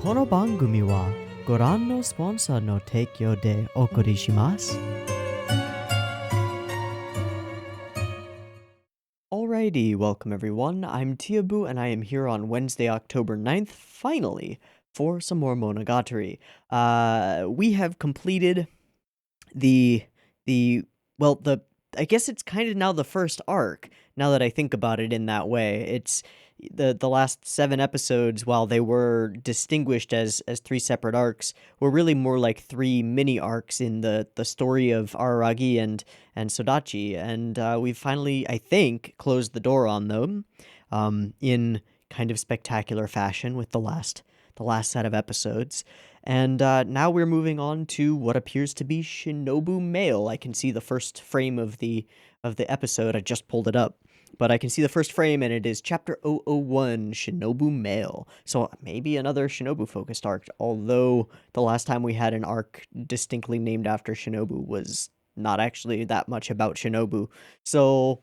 この番組はご覧のスポンサーの提供でお送りします。Alrighty, welcome everyone. I'm Teeaboo and I am here on Wednesday, October 9th, finally, for some more Monogatari. We have completed the I guess it's kind of now the first arc, now that I think about it in that way. It's the last 7 episodes, while they were distinguished as 3 separate arcs, were really more like 3 mini arcs in the story of Araragi and Sodachi, and we've finally, I think, closed the door on them in kind of spectacular fashion with the last set of episodes. And now we're moving on to what appears to be Shinobu Mail. I can see the first frame of the episode. I just pulled it up. But I can see the first frame, and it is Chapter 001, Shinobu Mail. So maybe another Shinobu-focused arc, although the last time we had an arc distinctly named after Shinobu was not actually that much about Shinobu. So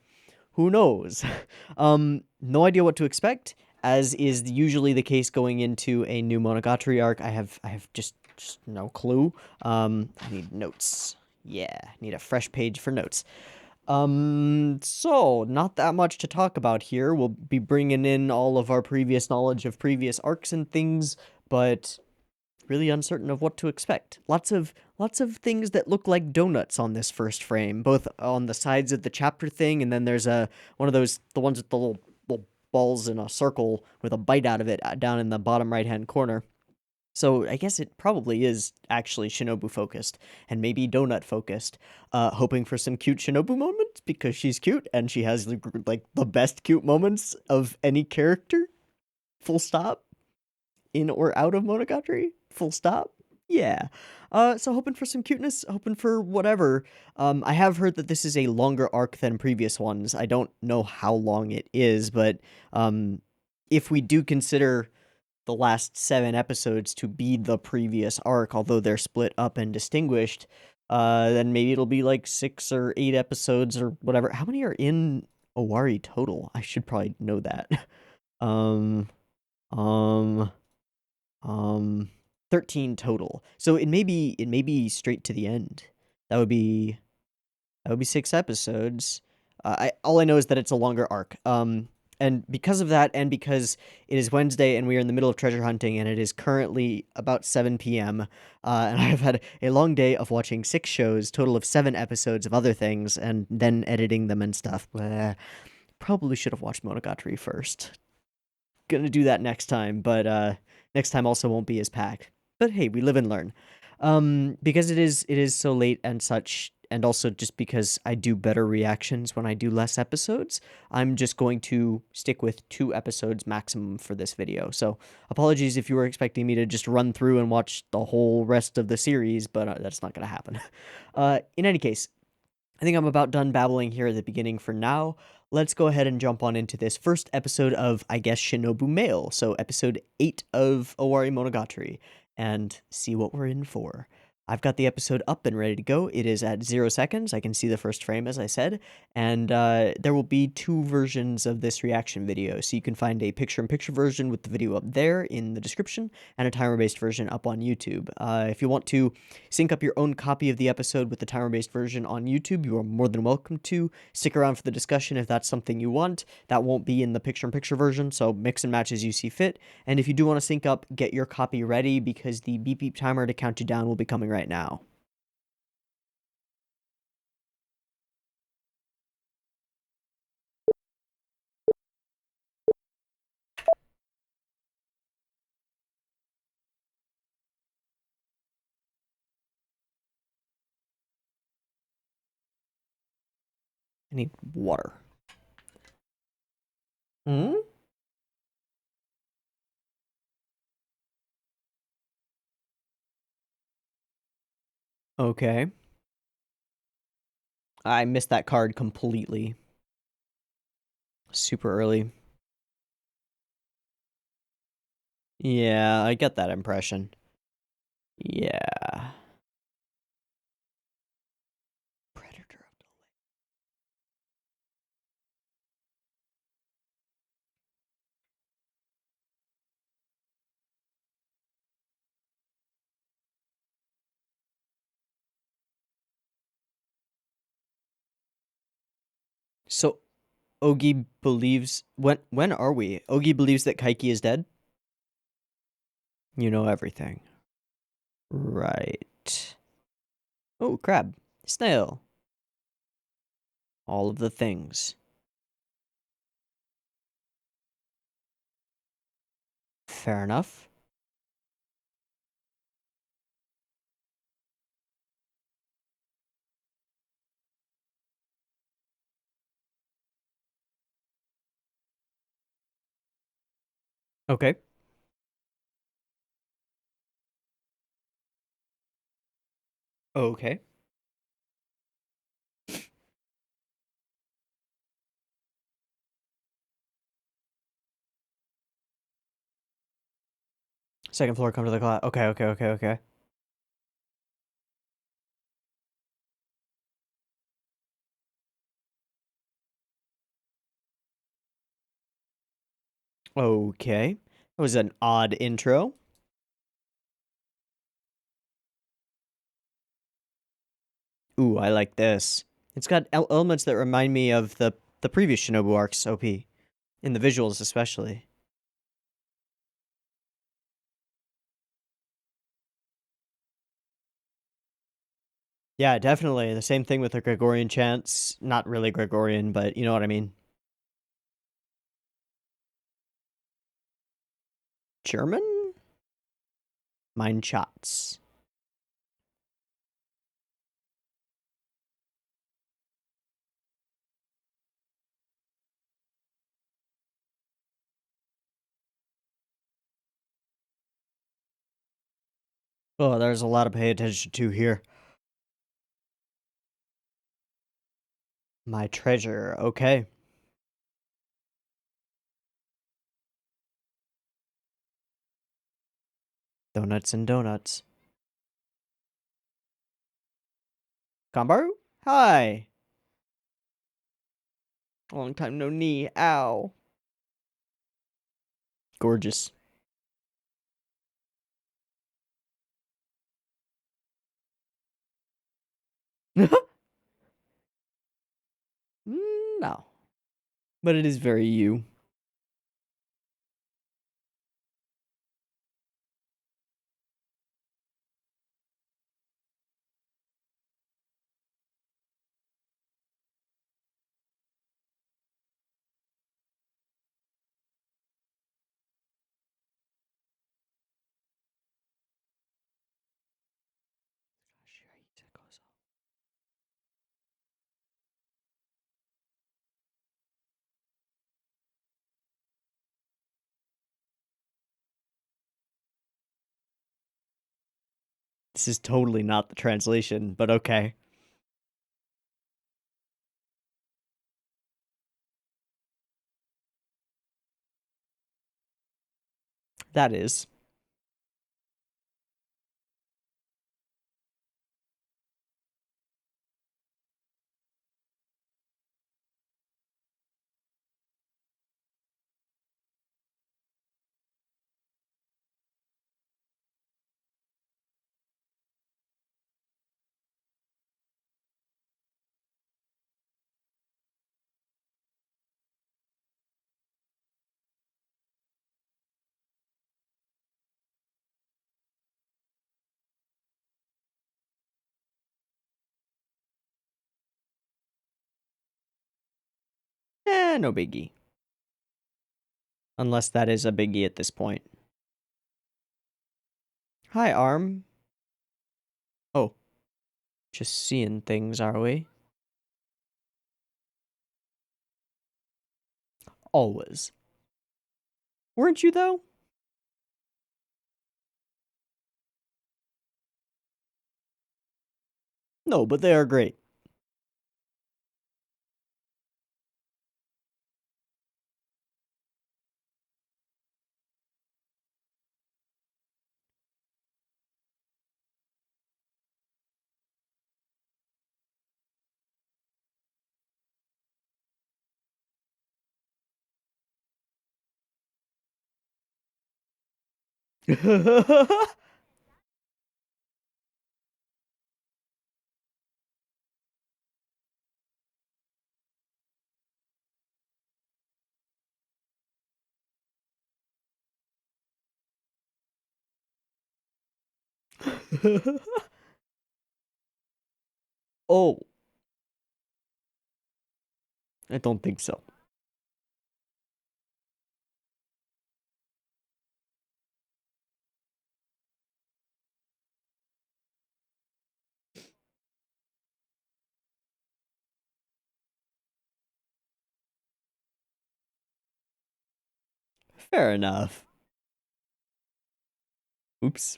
who knows? No idea what to expect. As is usually the case going into a new Monogatari arc, I have just no clue. I need notes. Yeah, need a fresh page for notes. So not that much to talk about here. We'll be bringing in all of our previous knowledge of previous arcs and things, but really uncertain of what to expect. Lots of things that look like donuts on this first frame, both on the sides of the chapter thing, and then there's one of those, the ones with the little balls in a circle with a bite out of it down in the bottom right hand corner. So I guess it probably is actually Shinobu focused and maybe donut focused, hoping for some cute Shinobu moments because she's cute and she has like the best cute moments of any character. Full stop. In or out of Monogatari. Full stop. Yeah. So hoping for some cuteness, hoping for whatever. I have heard that this is a longer arc than previous ones. I don't know how long it is, but if we do consider the last 7 episodes to be the previous arc, although they're split up and distinguished, then maybe it'll be like 6 or 8 episodes or whatever. How many are in Owari total? I should probably know that. um, 13 total. So it may be straight to the end. That would be 6 episodes. All I know is that it's a longer arc. And because of that, and because it is Wednesday and we are in the middle of treasure hunting, and it is currently about 7 p.m., and I've had a long day of watching 6 shows, total of 7 episodes of other things, and then editing them and stuff. Probably should have watched Monogatari first. Gonna do that next time, but next time also won't be as packed. But hey, we live and learn. Because it is so late and such, and also just because I do better reactions when I do less episodes, I'm just going to stick with 2 episodes maximum for this video. So apologies if you were expecting me to just run through and watch the whole rest of the series, but that's not going to happen. In any case, I think I'm about done babbling here at the beginning for now. Let's go ahead and jump on into this first episode of, I guess, Shinobu Mail, so episode 8 of Owarimonogatari, and see what we're in for. I've got the episode up and ready to go. It is at 0 seconds. I can see the first frame, as I said, and there will be 2 versions of this reaction video, so you can find a picture-in-picture version with the video up there in the description, and a timer-based version up on YouTube. If you want to sync up your own copy of the episode with the timer-based version on YouTube, you are more than welcome to. Stick around for the discussion if that's something you want. That won't be in the picture-in-picture version, so mix and match as you see fit. And if you do want to sync up, get your copy ready because the beep beep timer to count you down will be coming right now. I need water. Hmm? Okay. I missed that card completely. Super early. Yeah, I get that impression. Yeah. Predator of the So Ogi believes when are we? Ogi believes that Kaiki is dead? You know everything. Right. Oh, crab. Snail. All of the things. Fair enough. Okay. Okay. Second floor, come to the class. Okay, okay, okay, okay. Okay. That was an odd intro. Ooh, I like this. It's got elements that remind me of the previous Shinobu arcs, OP. In the visuals, especially. Yeah, definitely. The same thing with the Gregorian chants. Not really Gregorian, but you know what I mean. German? Mein Schatz. Oh, there's a lot to pay attention to here. My treasure. Okay. Donuts and donuts. Kambaru? Hi. Long time no knee. Ow. Gorgeous. No. But it is very you. This is totally not the translation, but okay. That is. No biggie. Unless that is a biggie at this point. Hi, Arm. Oh. Just seeing things, are we? Always. Weren't you, though? No, but they are great. Oh, I don't think so. Fair enough. Oops.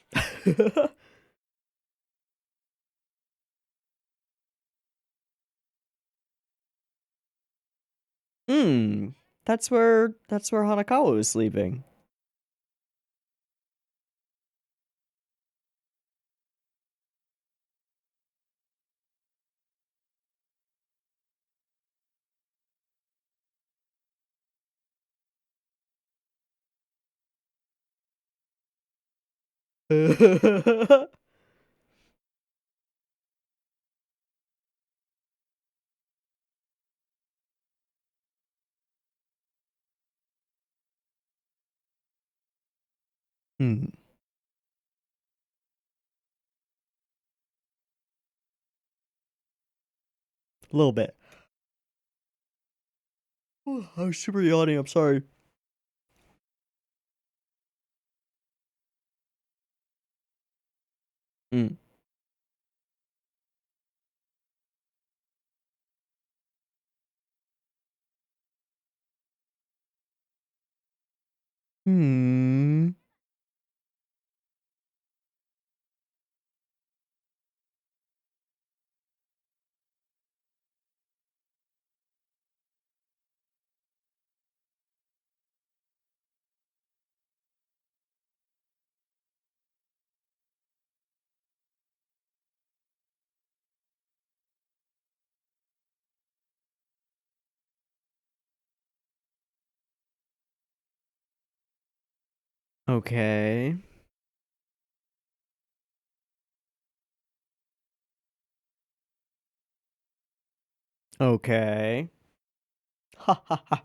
Hmm. That's where Hanakawa was sleeping. Hmm. A little bit. I was super yawning. I'm sorry. Hmm. Hmm. Okay. Okay. Ha ha ha.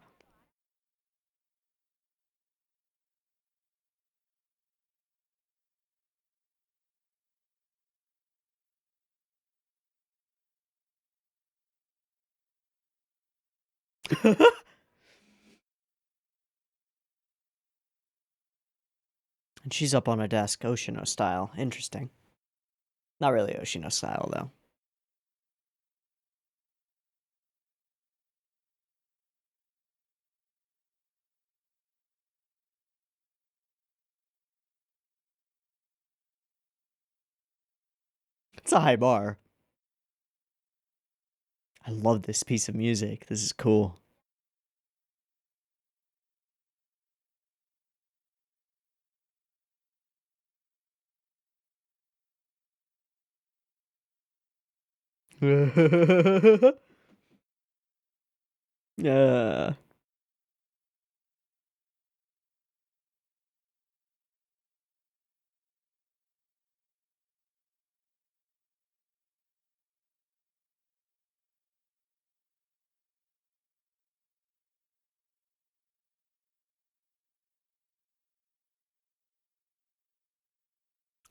And she's up on a desk, Oshino style. Interesting. Not really Oshino style, though. It's a high bar. I love this piece of music. This is cool. Yeah.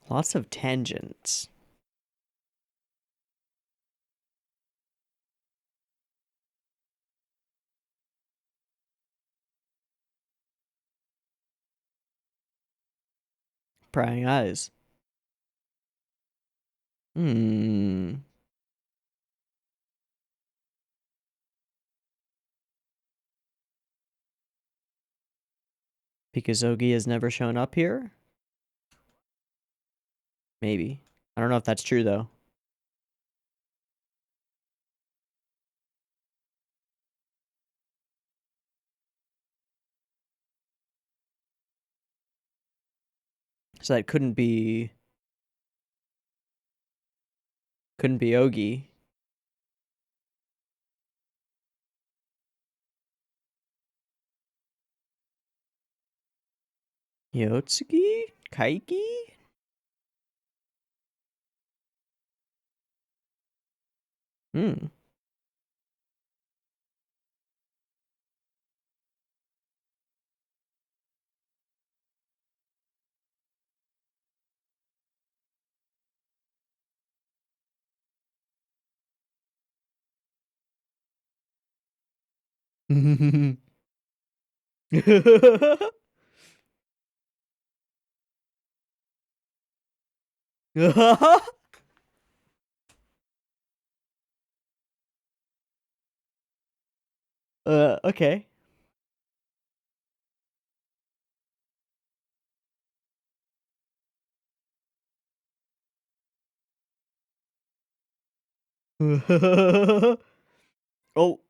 Lots of tangents. Prying eyes. Hmm. Because Ogi has never shown up here? Maybe. I don't know if that's true, though. So that couldn't be. Couldn't be Ogi. Yotsuki? Kaiki? Hmm. Okay. Oh,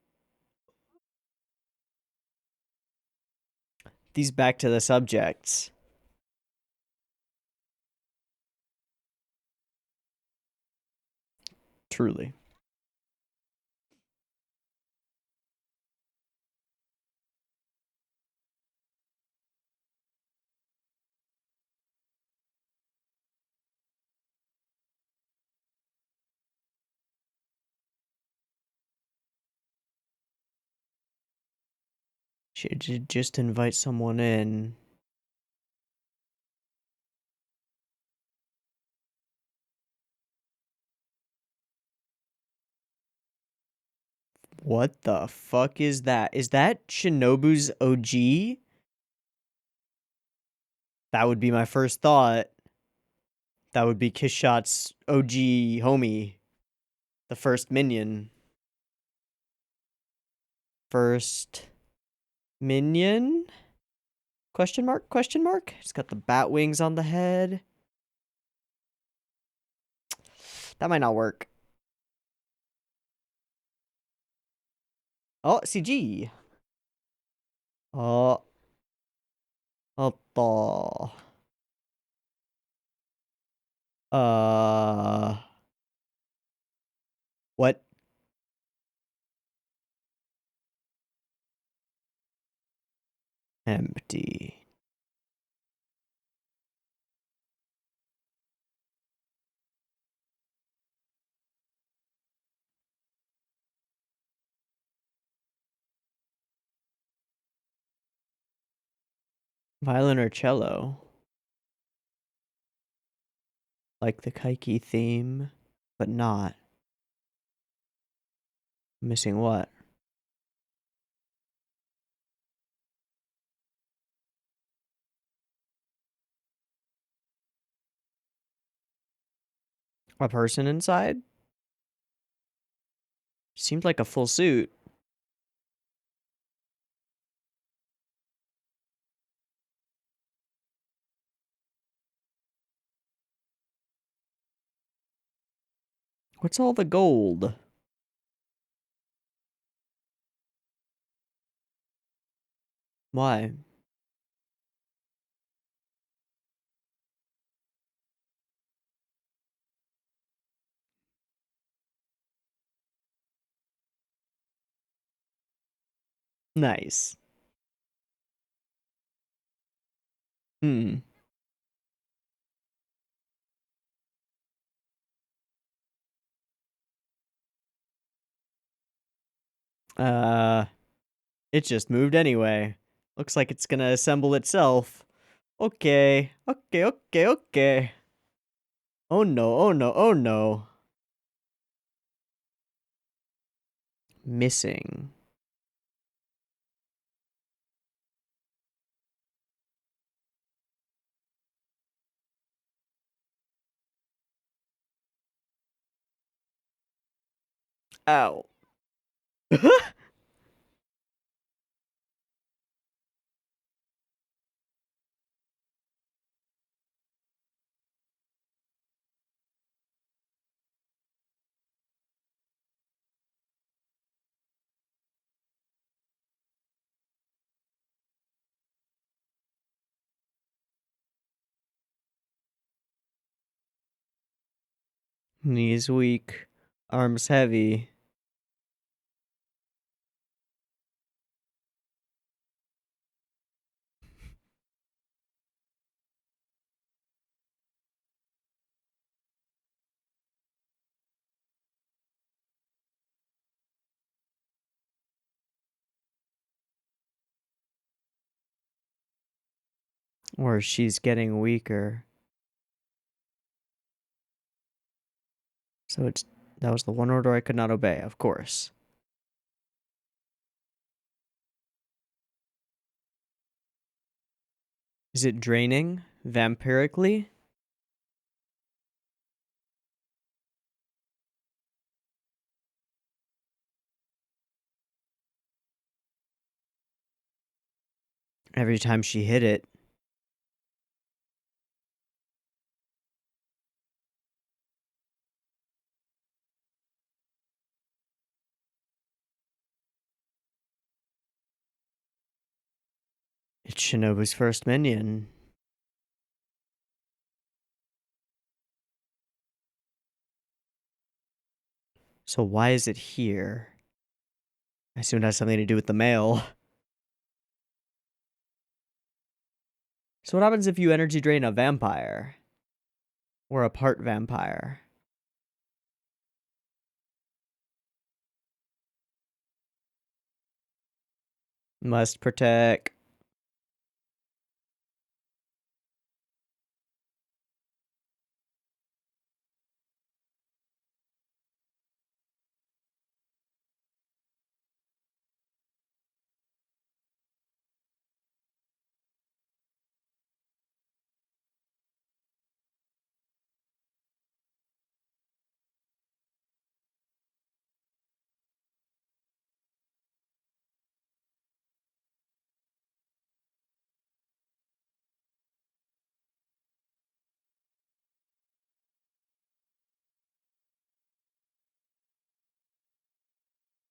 these back to the subjects. Truly. Should just invite someone in. What the fuck is that? Is that Shinobu's OG? That would be my first thought. That would be Kishot's OG homie. The first minion. First minion? Question mark? Question mark? It's got the bat wings on the head. That might not work. Oh, CG. Oh. Oh. What? Empty. Violin or cello? Like the Kaiki theme, but not. Missing what? A person inside? Seemed like a full suit. What's all the gold? Why? Nice. Hmm. Uh, it just moved anyway. Looks like it's gonna assemble itself. Okay. Okay. Oh no, oh no, oh no. Missing. Ow. Knees weak. Arms heavy. Or she's getting weaker. So that was the one order I could not obey, of course. Is it draining vampirically? Every time she hit it. It's Shinobu's first minion. So why is it here? I assume it has something to do with the male. So what happens if you energy drain a vampire? Or a part vampire? Must protect.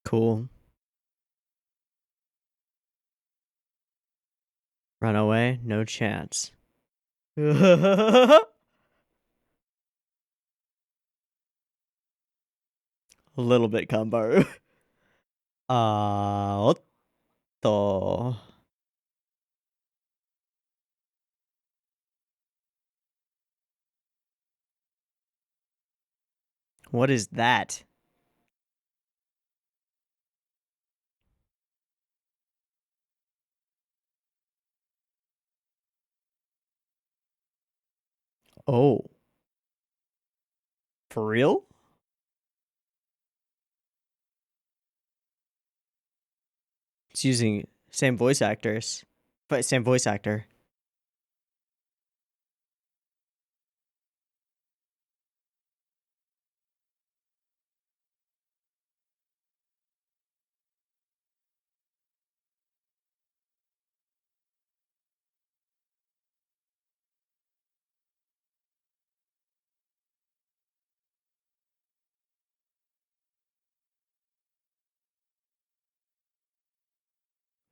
Cool. Run away? No chance. A little bit, Kambaru. Otto. What is that? Oh. For real? It's using same voice actors. But same voice actor.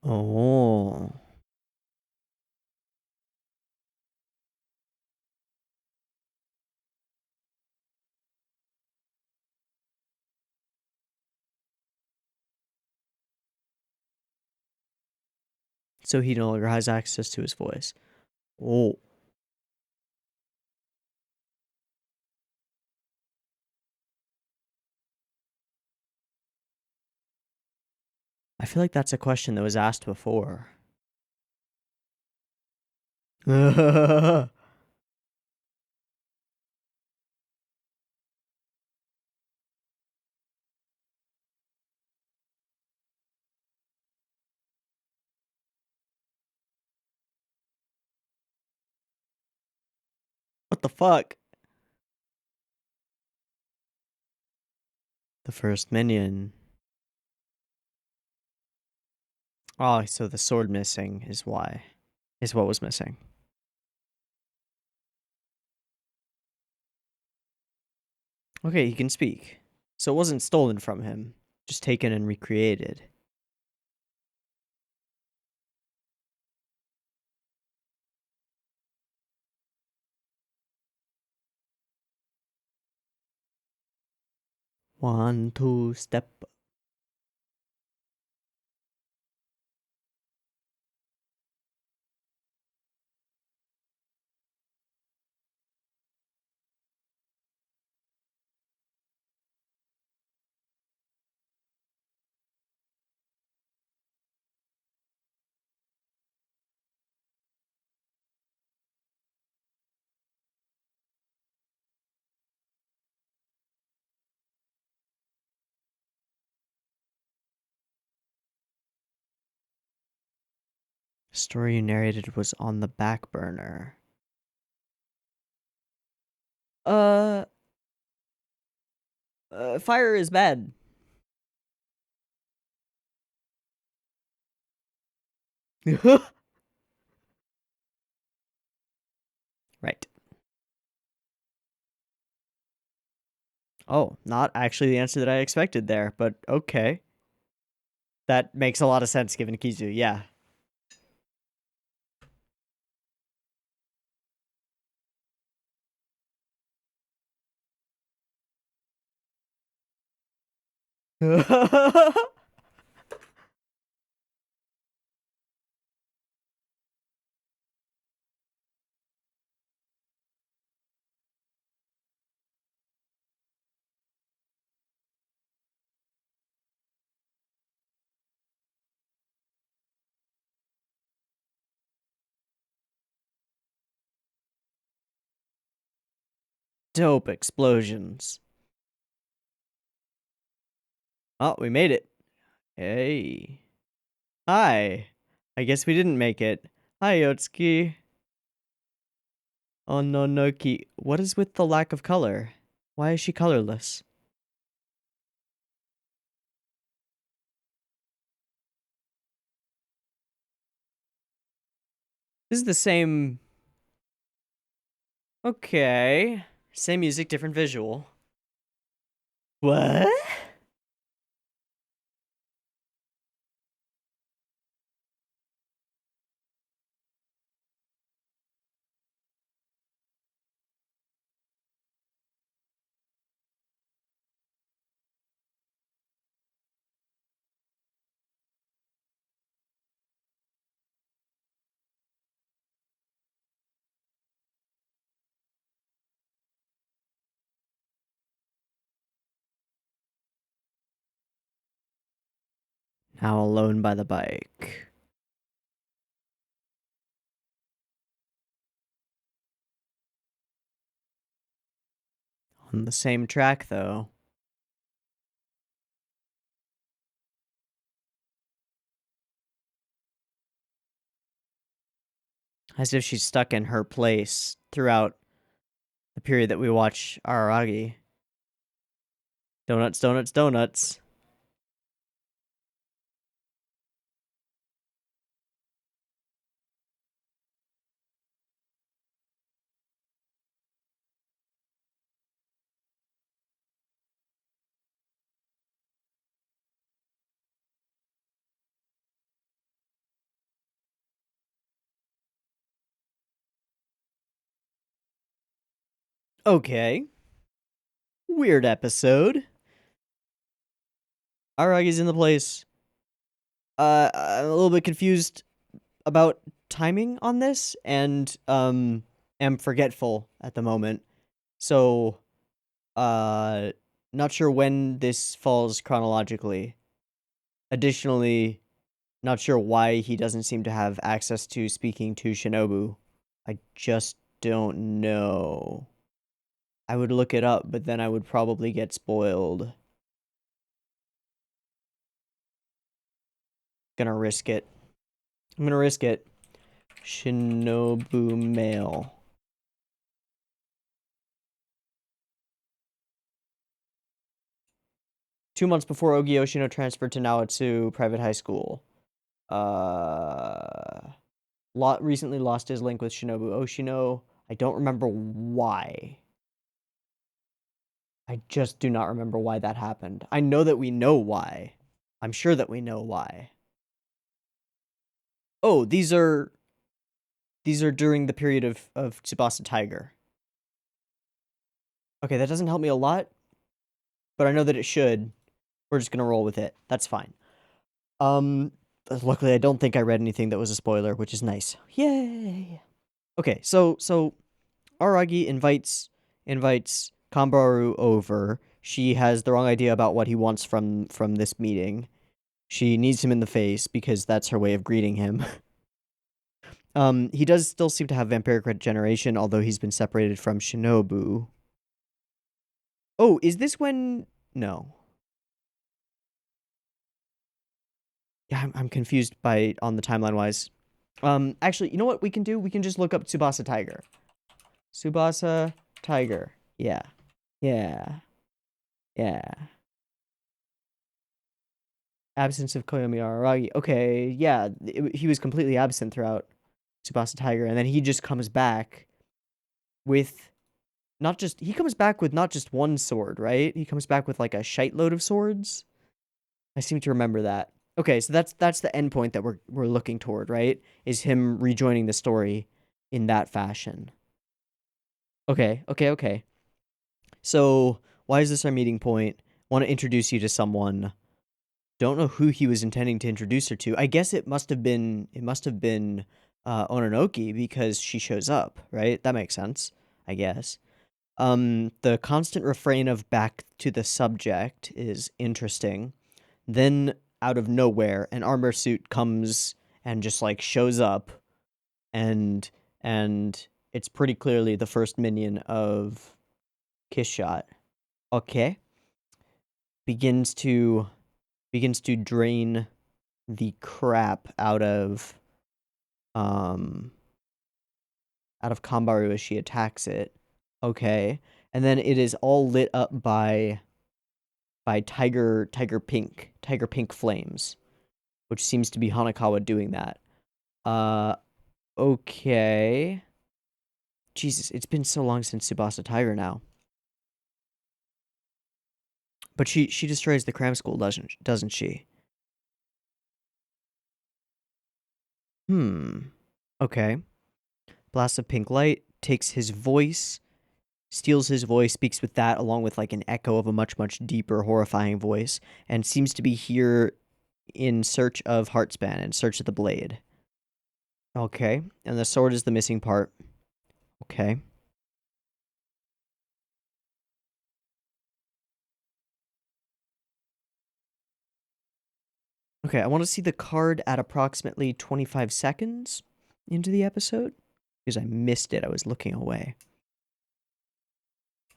Oh. So he no longer has access to his voice. Oh. I feel like that's a question that was asked before. What the fuck? The first minion. Oh, so the sword missing is why. Is what was missing. Okay, he can speak. So it wasn't stolen from him, just taken and recreated. One, two, step. Story you narrated was on the back burner. Fire is bad. Right. Oh, not actually the answer that I expected there, but okay. That makes a lot of sense given Kizu, yeah. Dope explosions. Oh, we made it. Hey. Hi. I guess we didn't make it. Hi, Yotsuki. Ononoki. What is with the lack of color? Why is she colorless? This is the same... Okay. Same music, different visual. What? Now alone by the bike. On the same track, though. As if she's stuck in her place throughout the period that we watch Araragi. Donuts, donuts, donuts. Okay. Weird episode. Aragi's in the place. I'm a little bit confused about timing on this, and am forgetful at the moment. So, not sure when this falls chronologically. Additionally, not sure why he doesn't seem to have access to speaking to Shinobu. I just don't know. I would look it up, but then I would probably get spoiled. Gonna risk it. I'm gonna risk it. Shinobu male. Two months before Ogi Oshino transferred to Naotsu Private High School. Recently lost his link with Shinobu Oshino. I don't remember why. I just do not remember why that happened. I know that we know why. I'm sure that we know why. Oh, these are during the period of Tsubasa Tiger. Okay, that doesn't help me a lot, but I know that it should. We're just gonna roll with it. That's fine. Luckily I don't think I read anything that was a spoiler, which is nice. Yay! Okay, so Aragi invites Kambaru over. She has the wrong idea about what he wants from this meeting. She needs him in the face because that's her way of greeting him. He does still seem to have vampiric regeneration, although he's been separated from Shinobu. Oh, is this when... No. Yeah, I'm confused on the timeline-wise. Actually, you know what we can do? We can just look up Tsubasa Tiger. Tsubasa Tiger. Yeah. Yeah. Yeah. Absence of Koyomi Araragi. Okay, yeah, he was completely absent throughout Tsubasa Tiger, and then he just comes back with he comes back with not just one sword, right? He comes back with like a shite load of swords. I seem to remember that. Okay, so that's the end point that we're looking toward, right? Is him rejoining the story in that fashion. Okay, okay, okay. So why is this our meeting point? Want to introduce you to someone. Don't know who he was intending to introduce her to. I guess it must have been Ononoki because she shows up, right? That makes sense, I guess. The constant refrain of back to the subject is interesting. Then out of nowhere, an armor suit comes and just like shows up, and it's pretty clearly the first minion of Kiss Shot. Okay, begins to drain the crap out of Kambaru as she attacks it. Okay, and then it is all lit up by tiger pink flames, which seems to be Hanakawa doing that. Okay. Jesus, it's been so long since Tsubasa Tiger now. But she destroys the cram school, doesn't she? Okay. Blast of pink light, takes his voice, steals his voice, speaks with that along with like an echo of a much, much deeper, horrifying voice, and seems to be here in search of Heartspan, in search of the blade. Okay. And the sword is the missing part. Okay. Okay, I want to see the card at approximately 25 seconds into the episode because I missed it. I was looking away.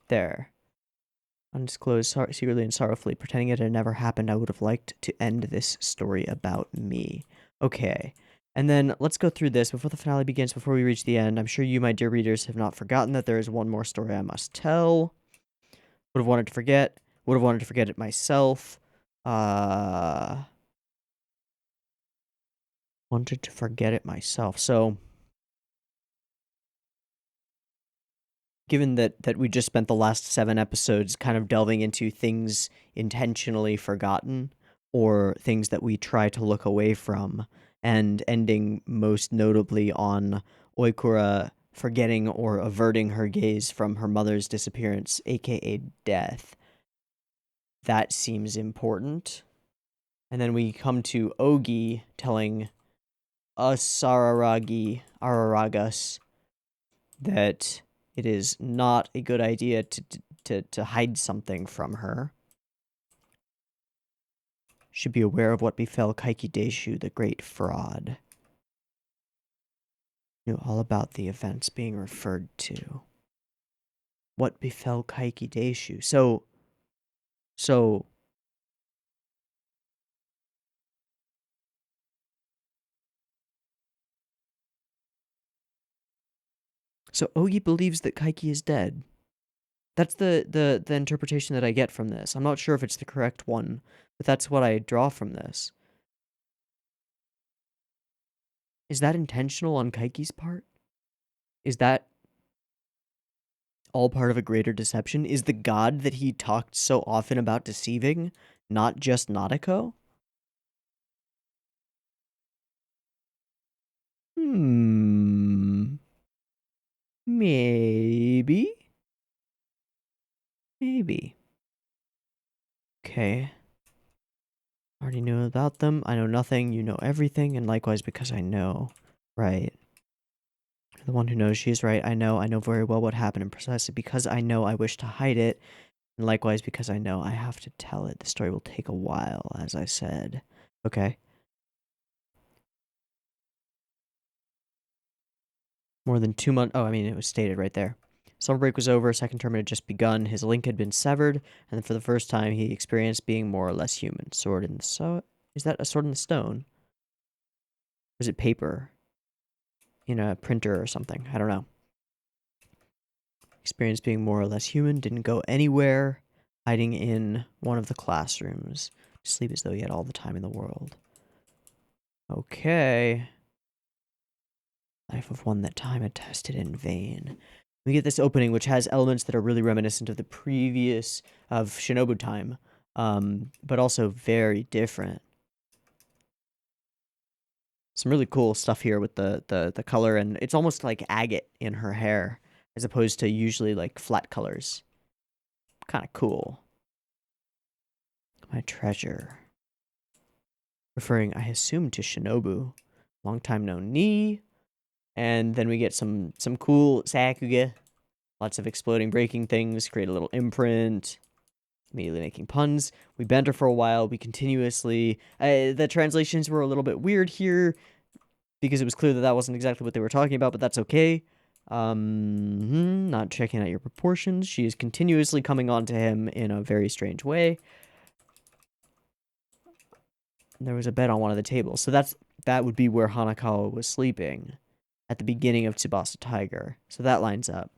There. Undisclosed, secretly and sorrowfully, pretending it had never happened. I would have liked to end this story about me. Okay. And then let's go through this before the finale begins, before we reach the end. I'm sure you, my dear readers, have not forgotten that there is one more story I must tell. Would have wanted to forget. Would have wanted to forget it myself. Wanted to forget it myself. So, given that we just spent the last 7 episodes kind of delving into things intentionally forgotten or things that we try to look away from, and ending most notably on Oikura forgetting or averting her gaze from her mother's disappearance, aka death, that seems important. And then we come to Ogi telling us Araragus that it is not a good idea to hide something from her. Should be aware of what befell Kaiki Deishu, the great fraud. Knew all about the events being referred to. What befell Kaiki Deishu? So Ogi believes that Kaiki is dead. That's the interpretation that I get from this. I'm not sure if it's the correct one, but that's what I draw from this. Is that intentional on Kaiki's part? Is that all part of a greater deception? Is the god that he talked so often about deceiving not just Nadeko? Maybe? Maybe. Okay. Already knew about them. I know nothing. You know everything. And likewise because I know. Right. The one who knows she is right. I know very well what happened, and precisely because I know I wish to hide it, and likewise because I know I have to tell it. The story will take a while, as I said. Okay. More than 2 months. Oh, I mean, it was stated right there. Summer break was over, second term had just begun, his link had been severed, and for the first time he experienced being more or less human. Sword in the is that a sword in the stone? Or is it paper? in a printer or something. I don't know. Experience being more or less human, didn't go anywhere, hiding in one of the classrooms. Sleep as though he had all the time in the world. Okay. Life of one that time had tested in vain. We get this opening, which has elements that are really reminiscent of the previous, of Shinobu time, but also very different. Some really cool stuff here with the color, and it's almost like agate in her hair, as opposed to usually like flat colors. Kind of cool. My treasure. Referring, I assume, to Shinobu. Long time no knee. And then we get some cool Sakuga. Lots of exploding, breaking things. Create a little imprint. Immediately making puns. We banter for a while. We continuously... the translations were a little bit weird here, because it was clear that that wasn't exactly what they were talking about, but that's okay. Not checking out your proportions. She is continuously coming on to him in a very strange way. There was a bed on one of the tables. So that would be where Hanakawa was sleeping at the beginning of Tsubasa Tiger. So that lines up.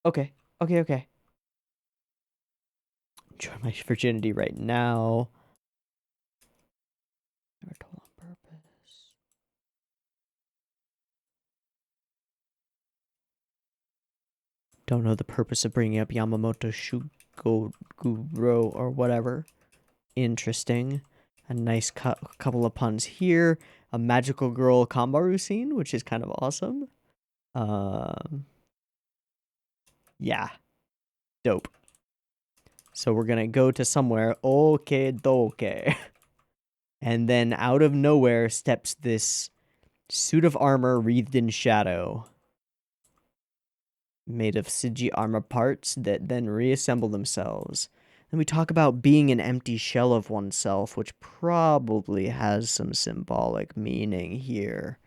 Okay. Okay. Enjoy my virginity right now. Never told on purpose. Don't know the purpose of bringing up Yamamoto Shugoro or whatever. Interesting. A nice couple of puns here. A magical girl Kambaru scene, which is kind of awesome. Yeah. Dope. So we're gonna go to somewhere. Okay, doke. And then out of nowhere steps this suit of armor wreathed in shadow. Made of Siji armor parts that then reassemble themselves. And we talk about being an empty shell of oneself, which probably has some symbolic meaning here.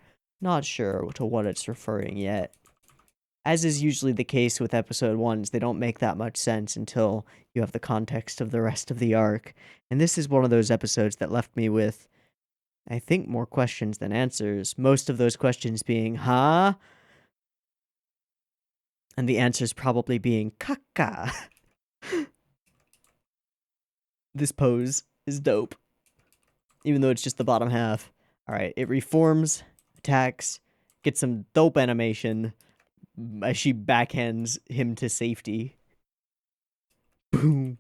Not sure to what it's referring yet. As is usually the case with episode 1s, they don't make that much sense until you have the context of the rest of the arc. And this is one of those episodes that left me with, I think, more questions than answers. Most of those questions being, huh? And the answers probably being, kaka. This pose is dope. Even though it's just the bottom half. Alright, it reforms, attacks, gets some dope animation as she backhands him to safety. Boom.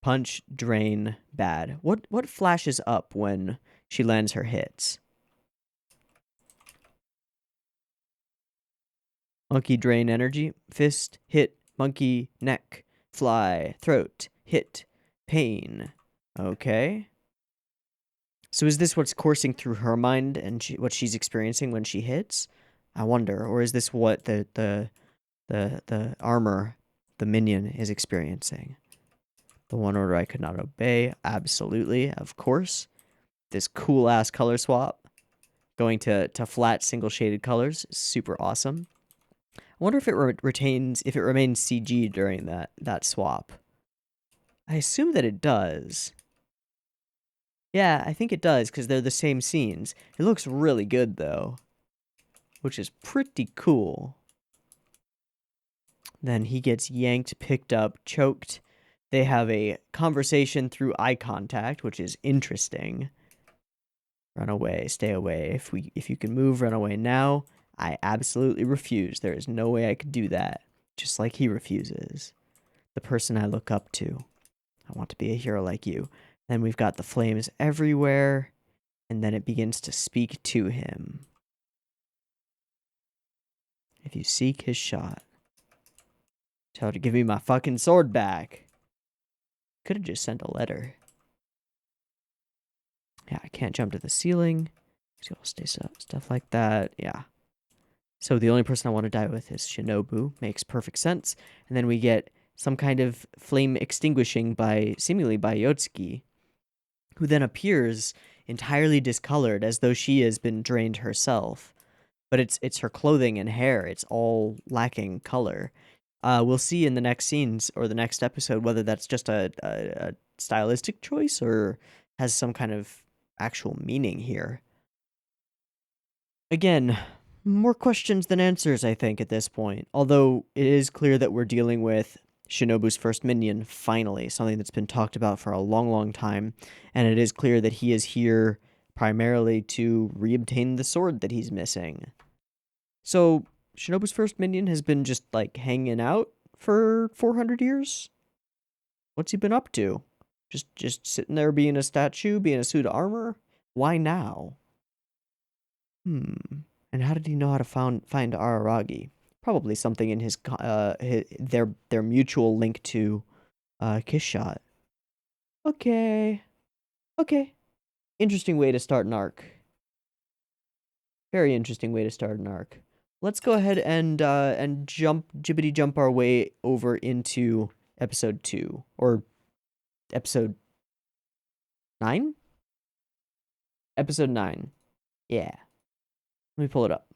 Punch, drain, bad. What flashes up when she lands her hits? Monkey, drain energy. Fist, hit, monkey, neck, fly, throat, hit, pain. Okay. So is this what's coursing through her mind and what she's experiencing when she hits? I wonder. Or is this what the armor, the minion, is experiencing? The one order I could not obey. Absolutely. Of course. This cool-ass color swap. Going to flat, single-shaded colors. Super awesome. I wonder if it remains CG during that swap. I assume that it does. Yeah, I think it does, because they're the same scenes. It looks really good, though. Which is pretty cool. Then he gets yanked, picked up, choked. They have a conversation through eye contact, which is interesting. Run away, stay away. If you can move, run away now. I absolutely refuse. There is no way I could do that. Just like he refuses. The person I look up to. I want to be a hero like you. Then we've got the flames everywhere. And then it begins to speak to him. If you seek his shot, tell her to give me my fucking sword back. Could have just sent a letter. Yeah, I can't jump to the ceiling. So I'll stay stuff like that. Yeah. So the only person I want to die with is Shinobu. Makes perfect sense. And then we get some kind of flame extinguishing seemingly by Yotsuki, who then appears entirely discolored as though she has been drained herself. But it's her clothing and hair. It's all lacking color. We'll see in the next scenes or the next episode whether that's just a stylistic choice or has some kind of actual meaning here. Again, more questions than answers, I think, at this point. Although it is clear that we're dealing with Shinobu's first minion, finally, something that's been talked about for a long, long time. And it is clear that he is here primarily to reobtain the sword that he's missing. So, Shinobu's first minion has been just, like, hanging out for 400 years? What's he been up to? Just sitting there being a statue, being a suit of armor? Why now? And how did he know how to find Araragi? Probably something in their mutual link to Kiss Shot. Okay. Okay. Interesting way to start an arc. Very interesting way to start an arc. Let's go ahead and jibbity jump our way over into episode 2 or episode 9? Episode 9. Yeah. Let me pull it up.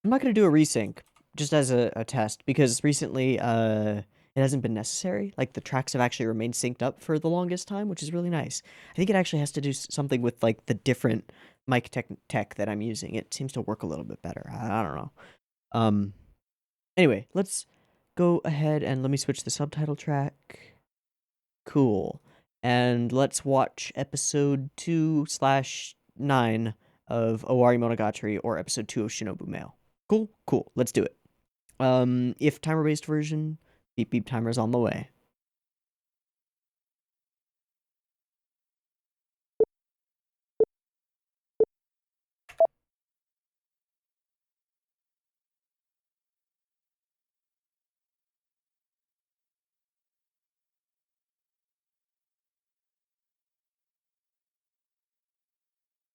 I'm not going to do a resync just as a test because recently it hasn't been necessary. Like the tracks have actually remained synced up for the longest time, which is really nice. I think it actually has to do something with like the different mic tech that I'm using. It seems to work a little bit better. I don't know. Anyway, let's go ahead and let me switch the subtitle track. Cool. And let's watch episode 2/9 of Owarimonogatari or episode 2 of Shinobu Mail. Cool, cool. Let's do it. If timer-based version, beep beep timer's on the way.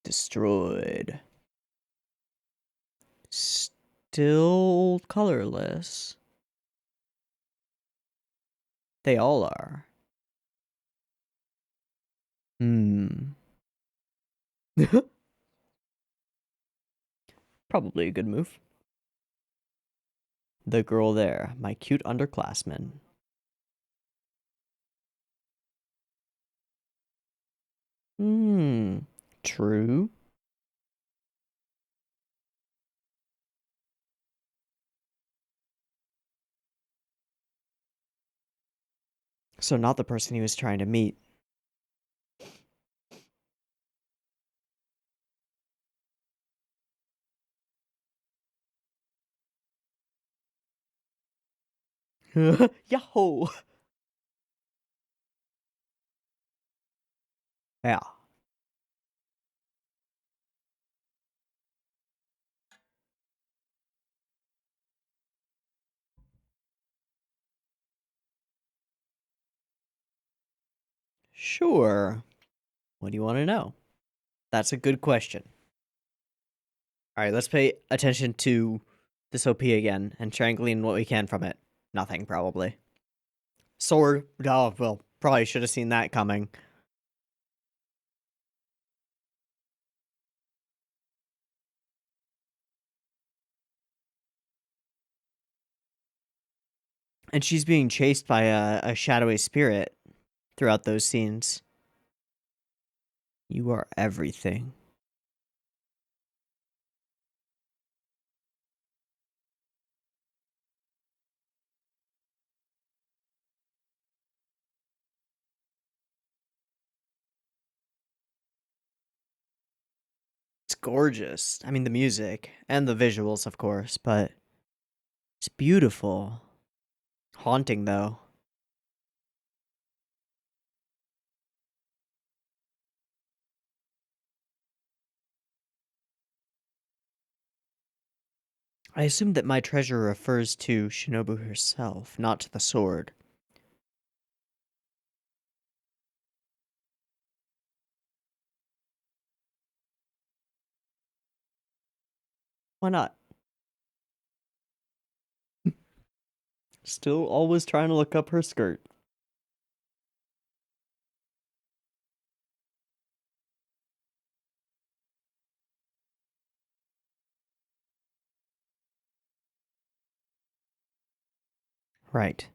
Destroyed. Still colorless. They all are. Probably a good move. The girl there, my cute underclassman. True. So not the person he was trying to meet. Yahoo! Yeah. Sure. What do you want to know? That's a good question. Alright, let's pay attention to this OP again and try and glean what we can from it. Nothing, probably. Sword. Oh, well, probably should have seen that coming. And she's being chased by a shadowy spirit throughout those scenes. You are everything. It's gorgeous. I mean, the music and the visuals, of course, but it's beautiful. Haunting, though. I assume that my treasure refers to Shinobu herself, not to the sword. Why not? Still always trying to look up her skirt. Right.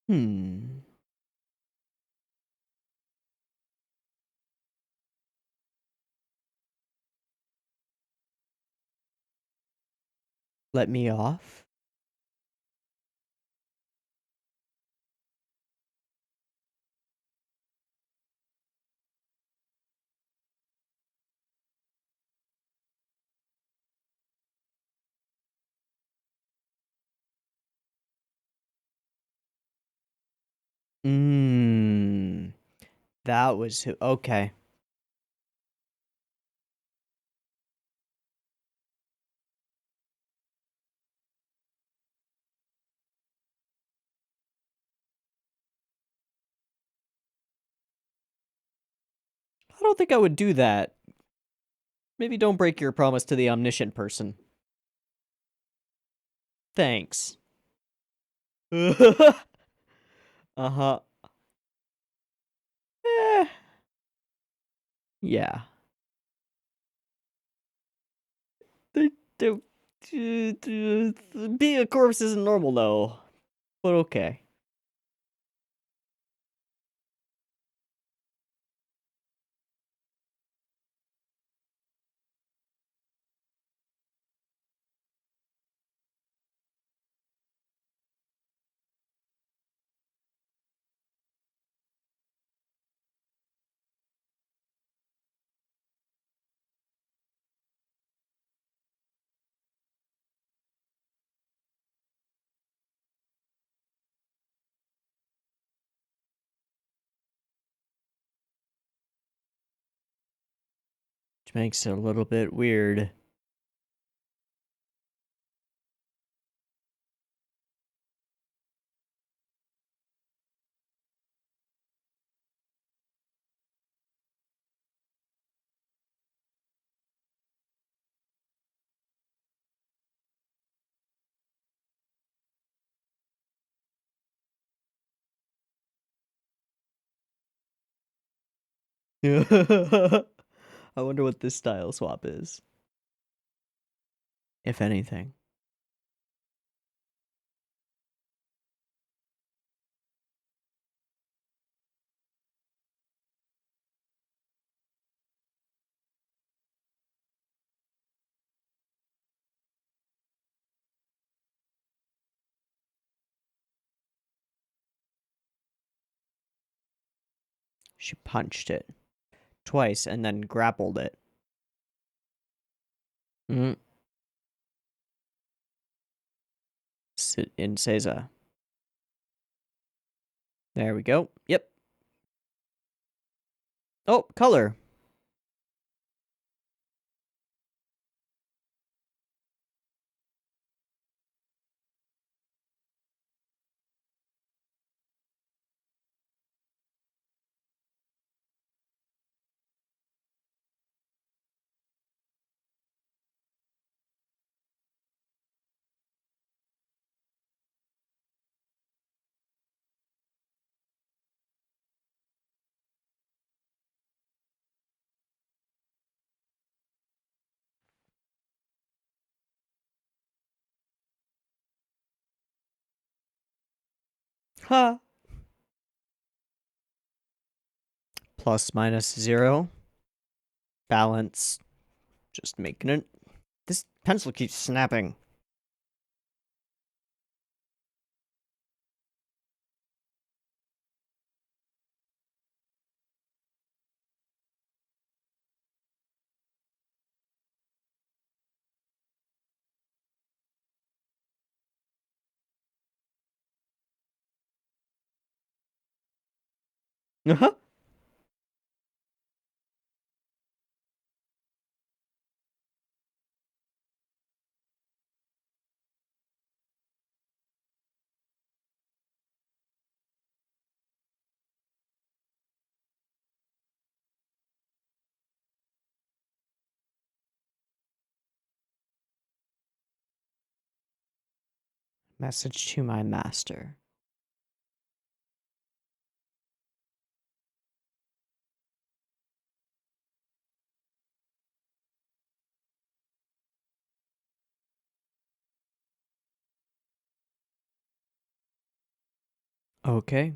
Hmm. Let me off? Mmm. That was who. Okay. I don't think I would do that. Maybe don't break your promise to the omniscient person. Thanks. Uh-huh. Eh. Yeah. They, they, being a corpse isn't normal, though. But okay. Which makes it a little bit weird. I wonder what this style swap is. If anything. She punched it twice and then grappled it. Mm. In Seiza. There we go. Yep. Oh, color. Ha. Plus minus 0. Balance. Just making it. This pencil keeps snapping. Uh-huh. Message to my master. Okay.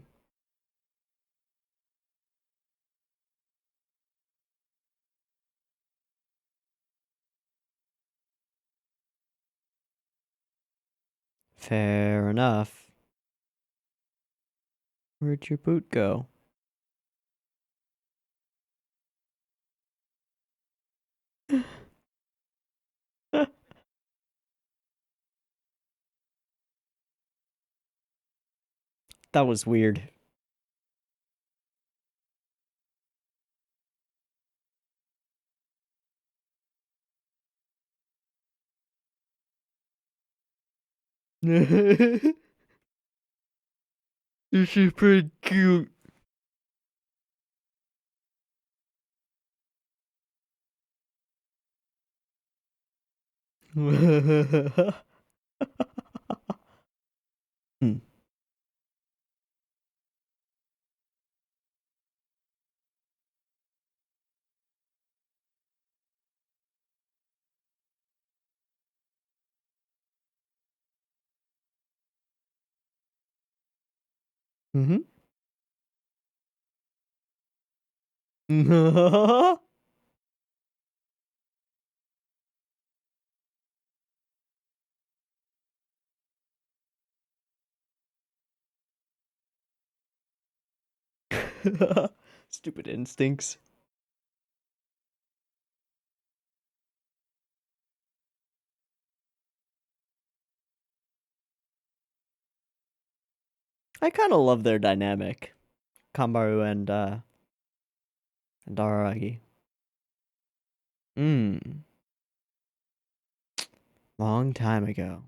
Fair enough. Where'd your boot go? That was weird. This is pretty cute. Hmm. Mm-hmm. Stupid instincts. I kind of love their dynamic, Kambaru and Araragi. Hmm. Long time ago.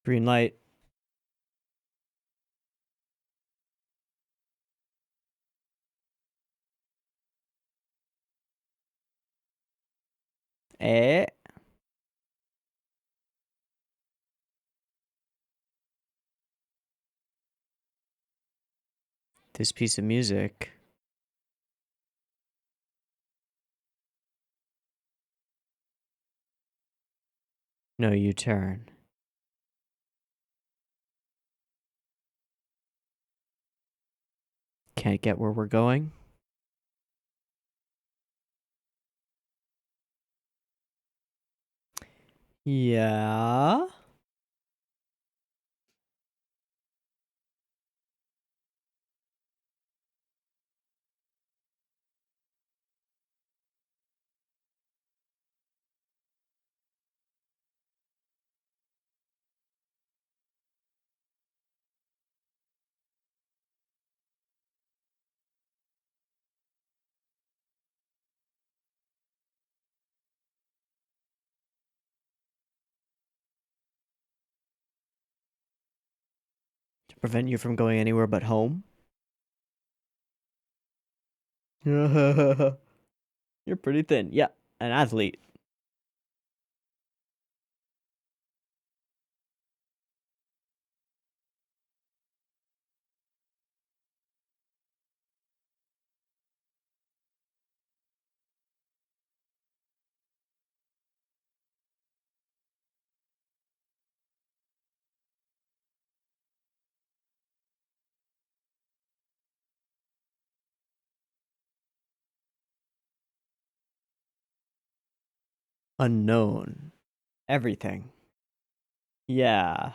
Green light. Eh. This piece of music. No U-turn. Can't get where we're going. Yeah. To prevent you from going anywhere but home. You're pretty thin. Yeah, an athlete. Unknown. Everything. Yeah.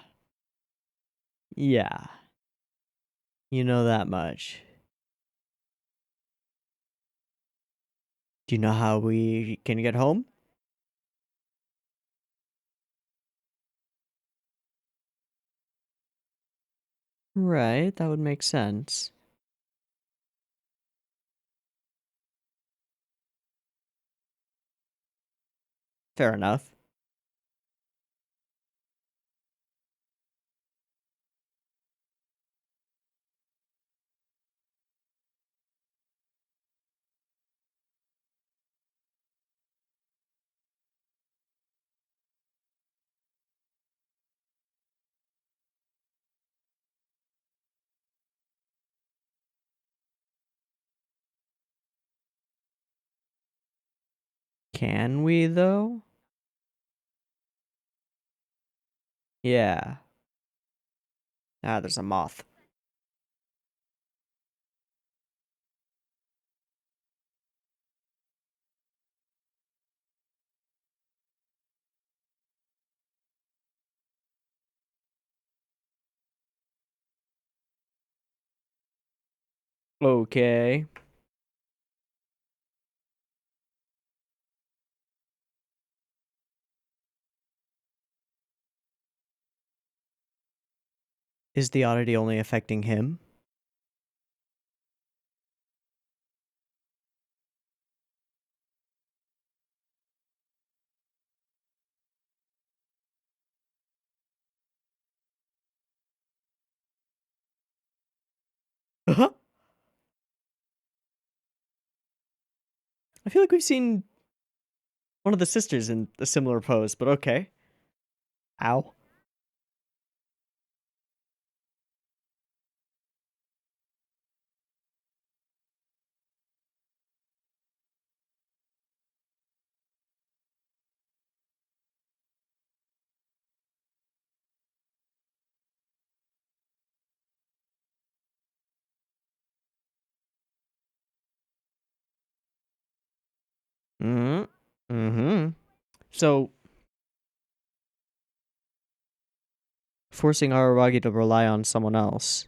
Yeah. You know that much. Do you know how we can get home? Right, that would make sense. Fair enough. Can we, though? Yeah. Ah, there's a moth. Okay. Is the oddity only affecting him? I feel like we've seen one of the sisters in a similar pose, but okay. Ow. Mm-hmm. Mm-hmm. So, forcing Araragi to rely on someone else.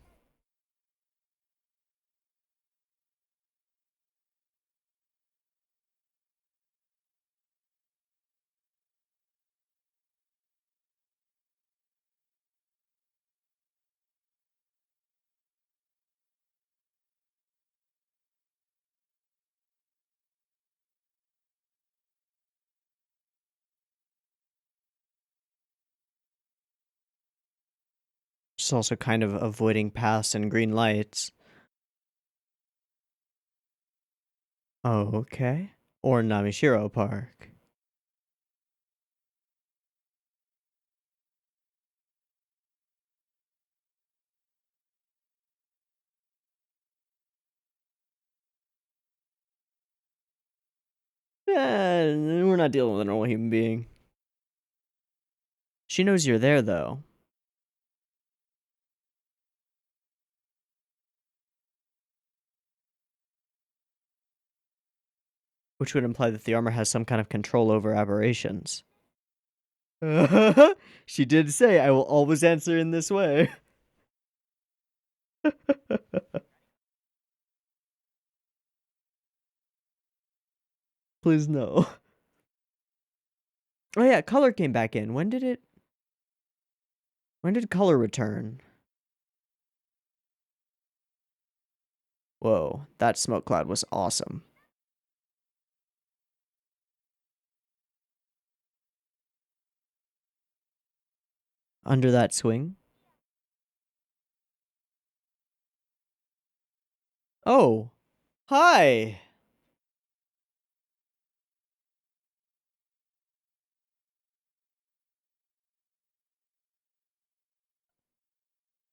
Just also kind of avoiding paths and green lights. Okay. Or Namishiro Park. We're not dealing with a normal human being. She knows you're there, though. Which would imply that the armor has some kind of control over aberrations. She did say, I will always answer in this way. Please no. Oh yeah, color came back in. When did color return? Whoa, that smoke cloud was awesome. Under that swing? Oh, hi.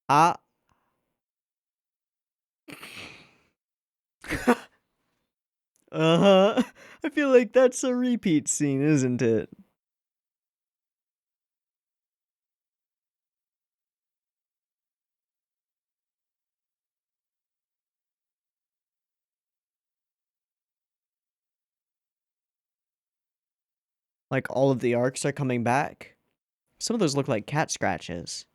Ah. Uh-huh. I feel like that's a repeat scene, isn't it? Like all of the arcs are coming back. Some of those look like cat scratches.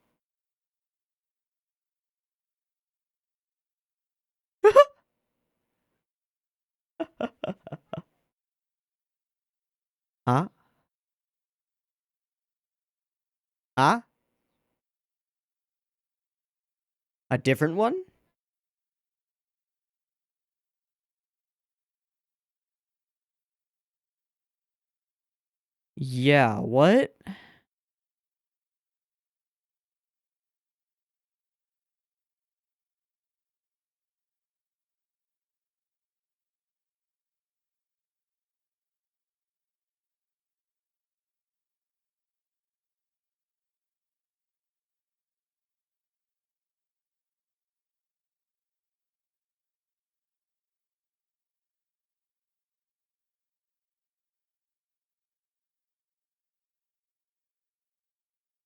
Huh? Huh? A different one? Yeah, what?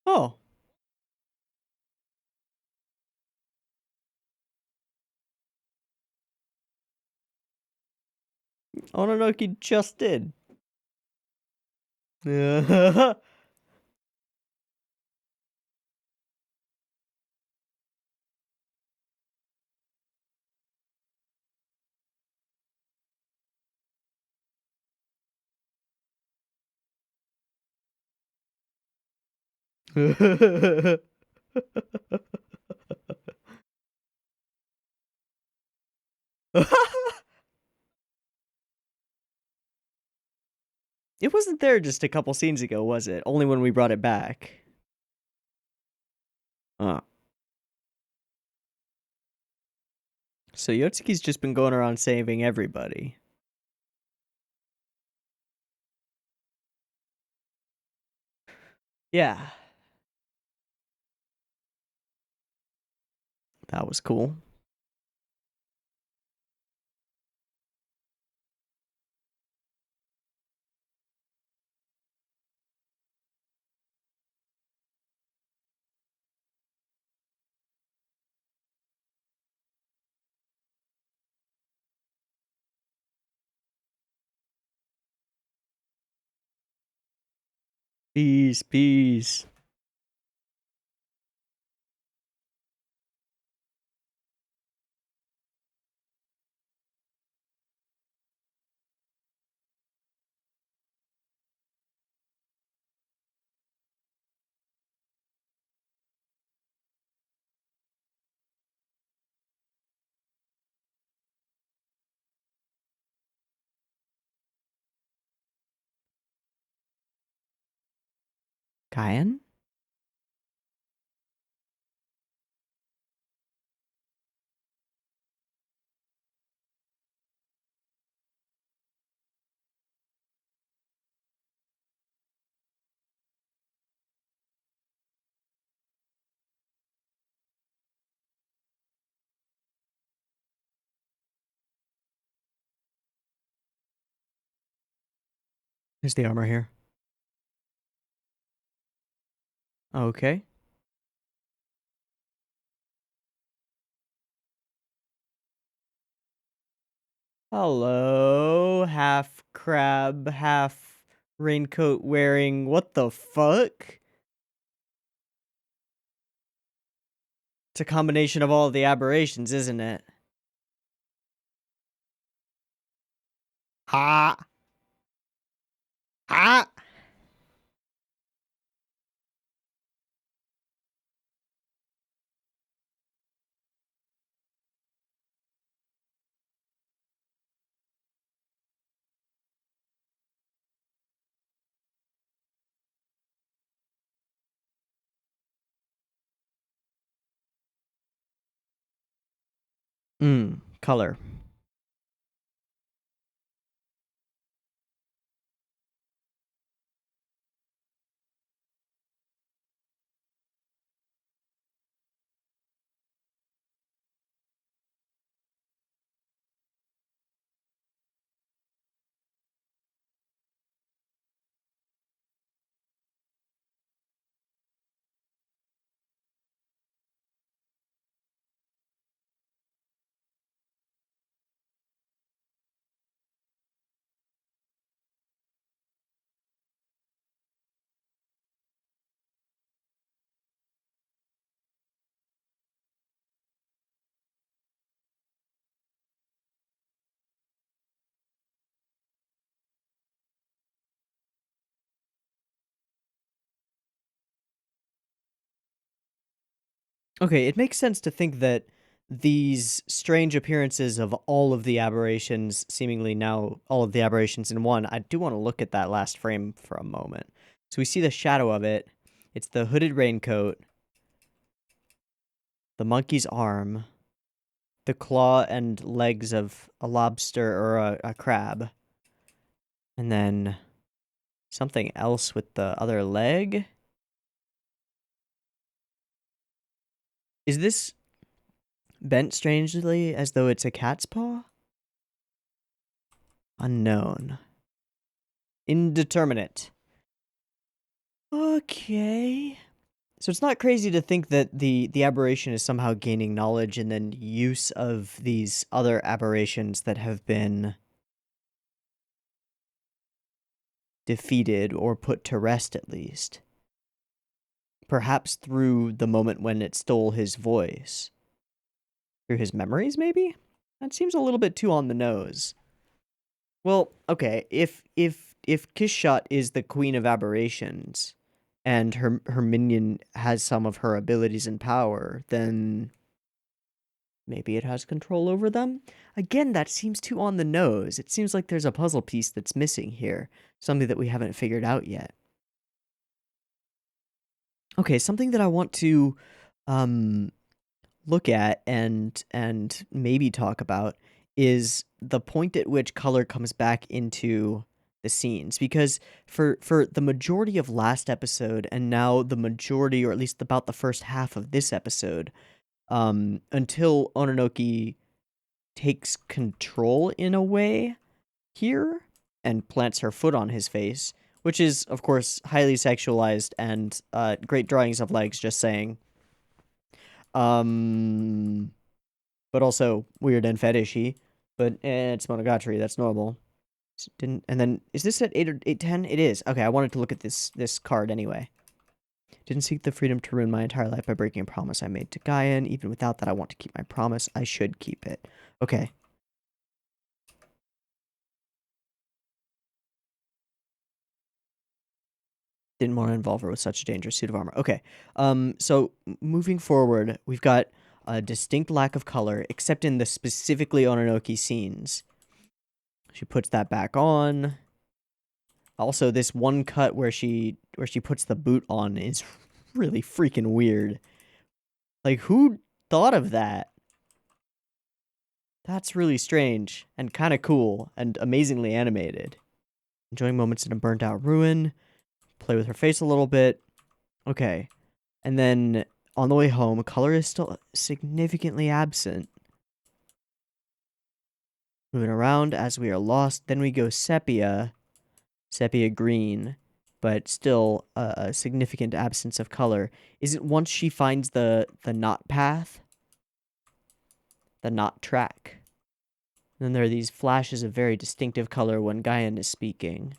Oh, Ononoki just did. It wasn't there just a couple scenes ago, was it? Only when we brought it back. So Yotsuki's just been going around saving everybody. Yeah. That was cool. Peace, peace. Kyan? Is the armor here? Okay. Hello, half crab, half raincoat wearing. What the fuck? It's a combination of all of the aberrations, isn't it? Ha! Ha! Color. Okay, it makes sense to think that these strange appearances of all of the aberrations, seemingly now all of the aberrations in one, I do want to look at that last frame for a moment. So we see the shadow of it. It's the hooded raincoat, the monkey's arm, the claw and legs of a lobster or a crab, and then something else with the other leg. Is this bent strangely as though it's a cat's paw? Unknown. Indeterminate. Okay. So it's not crazy to think that the aberration is somehow gaining knowledge and then use of these other aberrations that have been defeated or put to rest at least. Perhaps through the moment when it stole his voice. Through his memories, maybe? That seems a little bit too on the nose. Well, okay, if Kishshot is the queen of aberrations, and her minion has some of her abilities and power, then maybe it has control over them? Again, that seems too on the nose. It seems like there's a puzzle piece that's missing here, something that we haven't figured out yet. Okay, something that I want to look at and maybe talk about is the point at which color comes back into the scenes, because for the majority of last episode and now the majority, or at least about the first half of this episode, until Ononoki takes control in a way here and plants her foot on his face, which is of course highly sexualized and great drawings of legs, just saying. But also weird and fetishy. But it's Monogatari, that's normal. Didn't, and then is this at 8 or 810? It is. Okay, I wanted to look at this card anyway. Didn't seek the freedom to ruin my entire life by breaking a promise I made to Gaian. Even without that, I want to keep my promise. I should keep it. Okay. Didn't want to involve her with such a dangerous suit of armor. Okay. So moving forward, we've got a distinct lack of color, except in the specifically Ononoki scenes. She puts that back on. Also, this one cut where she puts the boot on is really freaking weird. Like, who thought of that? That's really strange and kind of cool and amazingly animated. Enjoying moments in a burnt out ruin. Play with her face a little bit. Okay. And then on the way home, color is still significantly absent. Moving around as we are lost. Then we go sepia green, but still a significant absence of color. Is it once she finds the knot path? The knot track. And then there are these flashes of very distinctive color when Gaian is speaking.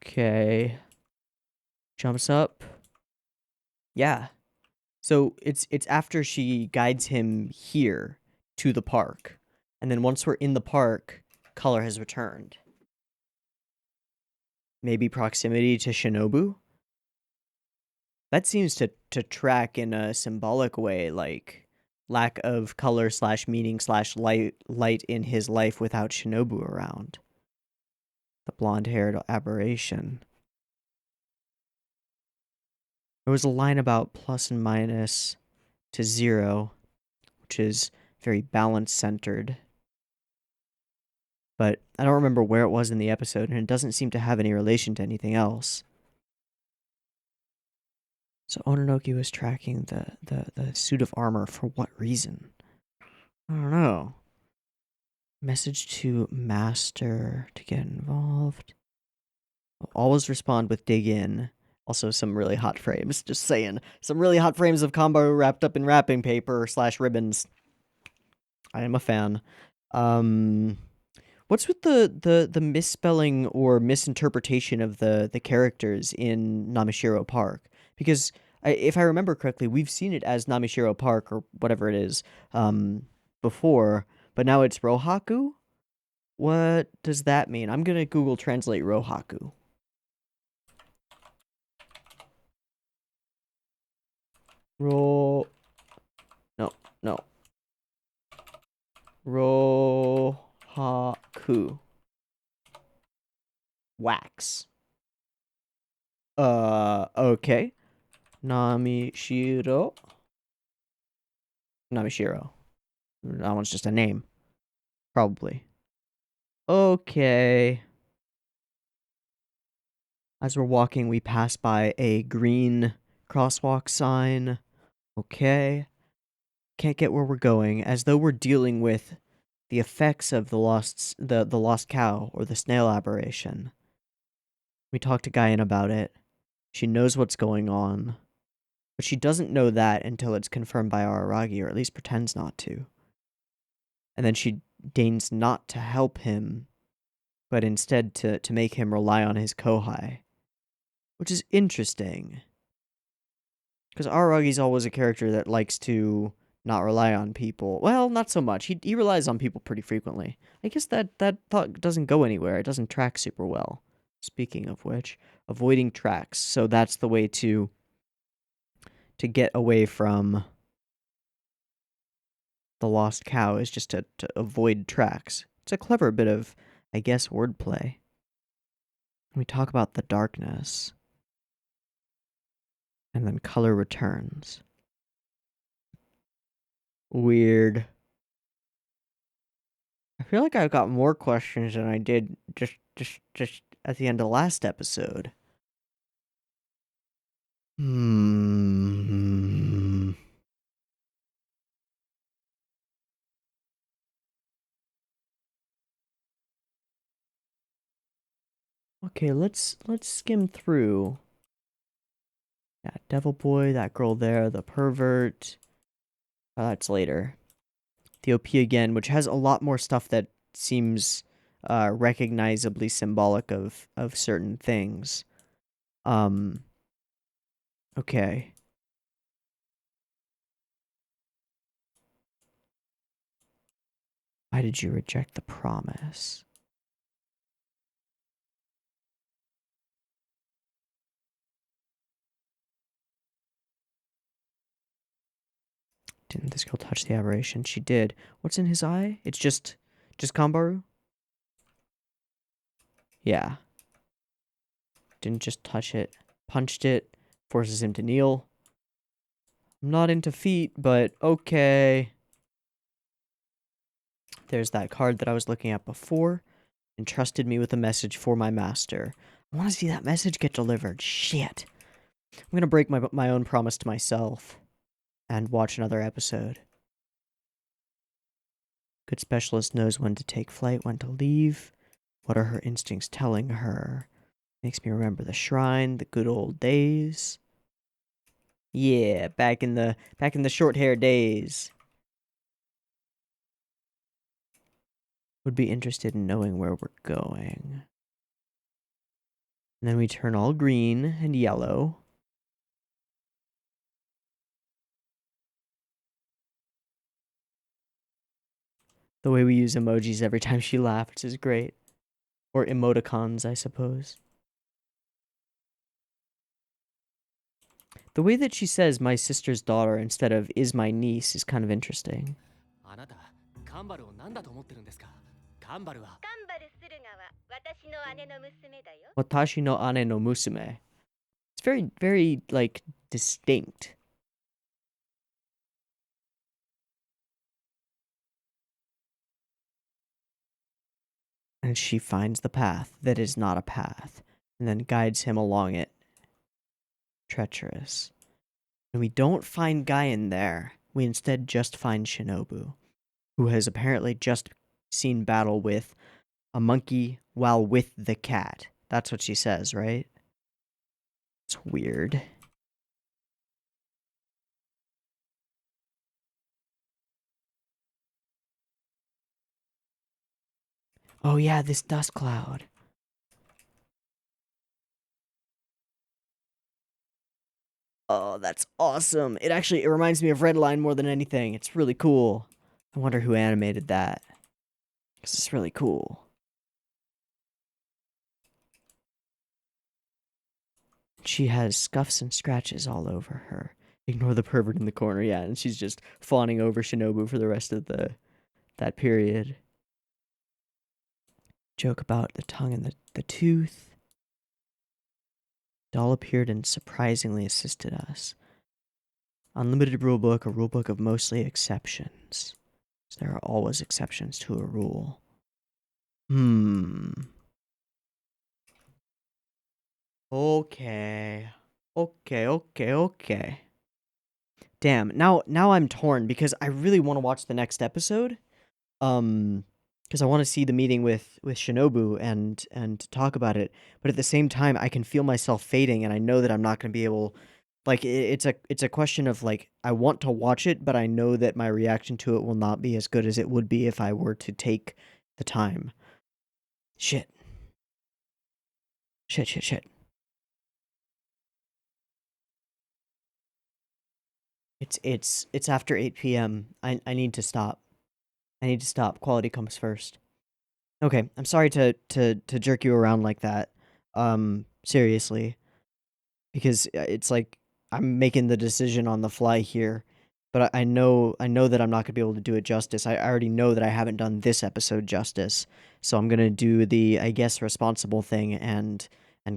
Okay. Jumps up. Yeah. So it's after she guides him here to the park. And then once we're in the park, color has returned. Maybe proximity to Shinobu? That seems to track in a symbolic way, like lack of color / meaning / light in his life without Shinobu around. The blonde-haired aberration. There was a line about plus and minus to 0, which is very balance-centered. But I don't remember where it was in the episode, and it doesn't seem to have any relation to anything else. So Ononoki was tracking the suit of armor for what reason? I don't know. Message to master to get involved. Always respond with dig in. Also some really hot frames, just saying. Some really hot frames of combo wrapped up in wrapping paper / ribbons. I am a fan. What's with the misspelling or misinterpretation of the characters in Namishiro Park? Because if I remember correctly, we've seen it as Namishiro Park or whatever it is before, but now it's Rohaku? What does that mean? I'm gonna Google Translate Rohaku. No, no. Rohaku. Wax. Okay. Namishiro. Namishiro. That one's just a name. Probably. Okay. As we're walking, we pass by a green crosswalk sign. Okay. Can't get where we're going, as though we're dealing with the effects of the lost cow or the snail aberration. We talk to Guyan about it. She knows what's going on, but she doesn't know that until it's confirmed by Araragi, or at least pretends not to. And then she deigns not to help him, but instead to make him rely on his kohai. Which is interesting. Because Aragi's always a character that likes to not rely on people. Well, not so much. He relies on people pretty frequently. I guess that thought doesn't go anywhere. It doesn't track super well. Speaking of which, avoiding tracks. So that's the way to get away from the lost cow, is just to avoid tracks. It's a clever bit of, I guess, wordplay. We talk about the darkness. And then color returns. Weird. I feel like I've got more questions than I did just at the end of last episode. Okay, let's skim through. Yeah, Devil Boy, that girl there, the pervert. Oh, that's later. The OP again, which has a lot more stuff that seems recognizably symbolic of certain things. Okay. Why did you reject the promise? Didn't this girl touch the aberration? She did. What's in his eye? It's just Kambaru? Yeah. Didn't just touch it. Punched it. Forces him to kneel. I'm not into feet, but okay. There's that card that I was looking at before. Entrusted me with a message for my master. I want to see that message get delivered. Shit. I'm going to break my own promise to myself and watch another episode. Good specialist knows when to take flight, when to leave. What are her instincts telling her? Makes me remember the shrine, the good old days. Yeah, back in the short hair days. Would be interested in knowing where we're going. And then we turn all green and yellow. The way we use emojis every time she laughs is great. Or emoticons, I suppose. The way that she says my sister's daughter instead of is my niece is kind of interesting. Watashi no ane no musume. It's very, very, like, distinct. And she finds the path that is not a path, and then guides him along it. Treacherous. And we don't find Guyan there. We instead just find Shinobu, who has apparently just seen battle with a monkey while with the cat. That's what she says, right? It's weird. Oh yeah, this dust cloud. Oh, that's awesome. It reminds me of Redline more than anything. It's really cool. I wonder who animated that. Because it's really cool. She has scuffs and scratches all over her. Ignore the pervert in the corner, yeah, and she's just fawning over Shinobu for the rest of that period. Joke about the tongue and the tooth. Doll appeared and surprisingly assisted us. Unlimited rulebook, a rulebook of mostly exceptions. So there are always exceptions to a rule. Okay. Okay. Damn, now I'm torn because I really want to watch the next episode. Because I want to see the meeting with Shinobu and talk about it. But at the same time, I can feel myself fading, and I know that I'm not going to be able. Like it's a question of like I want to watch it, but I know that my reaction to it will not be as good as it would be if I were to take the time. Shit. It's after 8 p.m. I need to stop. I need to stop. Quality comes first. Okay, I'm sorry to jerk you around like that. Seriously, because it's like I'm making the decision on the fly here, but I know that I'm not gonna be able to do it justice. I already know that I haven't done this episode justice, so I'm gonna do the I guess responsible thing and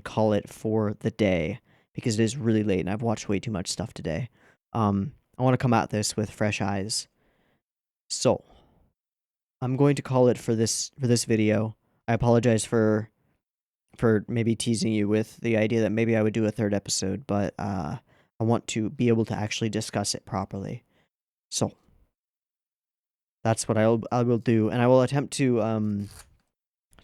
call it for the day because it is really late and I've watched way too much stuff today. I want to come at this with fresh eyes. So, I'm going to call it for this video. I apologize for maybe teasing you with the idea that maybe I would do a third episode, but I want to be able to actually discuss it properly. So, that's what I will do, and I will attempt to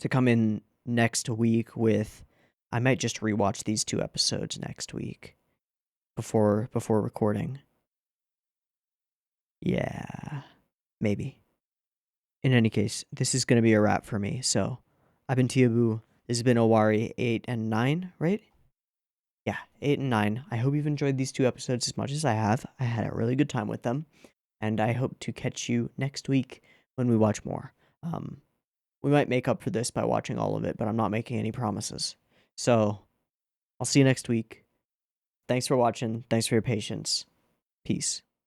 come in next week with I might just rewatch these 2 episodes next week before recording. Yeah, maybe. In any case, this is going to be a wrap for me. So, I've been Teeaboo. This has been Owari 8 and 9, right? Yeah, 8 and 9. I hope you've enjoyed these 2 episodes as much as I have. I had a really good time with them. And I hope to catch you next week when we watch more. We might make up for this by watching all of it, but I'm not making any promises. So, I'll see you next week. Thanks for watching. Thanks for your patience. Peace.